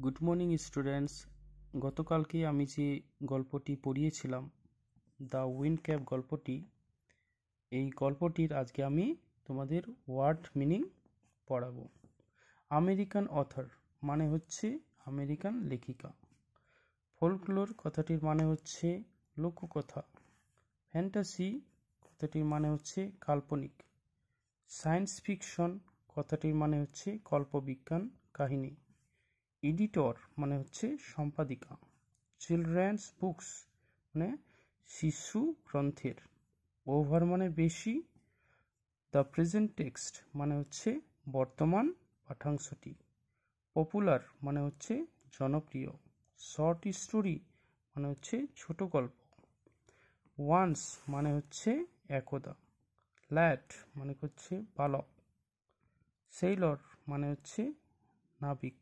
Good morning students. গতকালকে আমি যে গল্পটি পড়িয়েছিলাম, দ্য উইন্ড ক্যাপ গল্পটি, এই গল্পটির আজকে আমি তোমাদের ওয়ার্ড মিনিং পড়াবো। আমেরিকান অথর মানে হচ্ছে আমেরিকান লেখিকা। ফোলক্লোর কথাটির মানে হচ্ছে লোককথা। ফ্যান্টাসি কথাটির মানে হচ্ছে কাল্পনিক। সায়েন্স ফিকশন কথাটির মানে হচ্ছে কল্পবিজ্ঞান কাহিনী। এডিটর মানে হচ্ছে সম্পাদিকা। চিলড্রেন্স বুকস মানে শিশু গ্রন্থের। ওভার মানে বেশি। দ্য প্রেজেন্ট টেক্সট মানে হচ্ছে বর্তমান পাঠ্যাংশটি। পপুলার মানে হচ্ছে জনপ্রিয়। শর্ট স্টোরি মানে হচ্ছে ছোট গল্প। ওয়ান্স মানে হচ্ছে একদা। ল্যাড মানে হচ্ছে বালক। সেইলর মানে হচ্ছে নাবিক।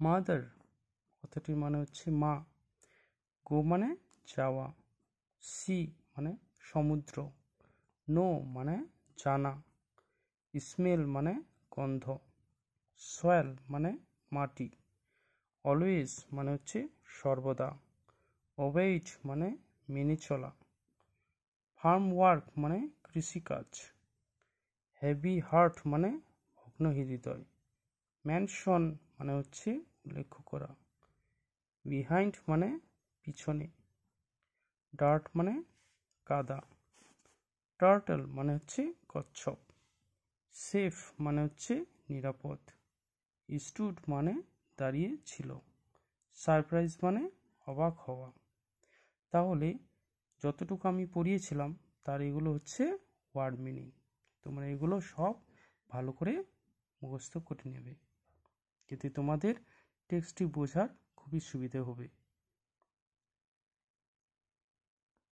মাদার কথাটির মানে হচ্ছে মা। গো মানে যাওয়া। সি মানে সমুদ্র। নো মানে জানা। স্মেল মানে গন্ধ। সয়েল মানে মাটি। অলওয়েজ মানে হচ্ছে সর্বদা। ওবেইড মানে মেনে চলা। ফার্ম ওয়ার্ক মানে কৃষিকাজ। হেভি হার্ট মানে ভগ্ন হৃদয়। ম্যানশন মানে হচ্ছে উল্লেখ করা। বিহাইন্ড মানে পিছনে। ডার্ট মানে কাদা। টার্টল মানে হচ্ছে কচ্ছপ। সেফ মানে হচ্ছে নিরাপদ। স্টুড মানে দাঁড়িয়ে ছিল। সারপ্রাইজ মানে অবাক হওয়া। তাহলে যতটুকু আমি পড়িয়েছিলাম তার এগুলো হচ্ছে ওয়ার্ড মিনিং। তোমরা এগুলো সব ভালো করে মুখস্থ করে নেবে, এতে তোমাদের টেক্সটটি বোঝার খুবই সুবিধে হবে।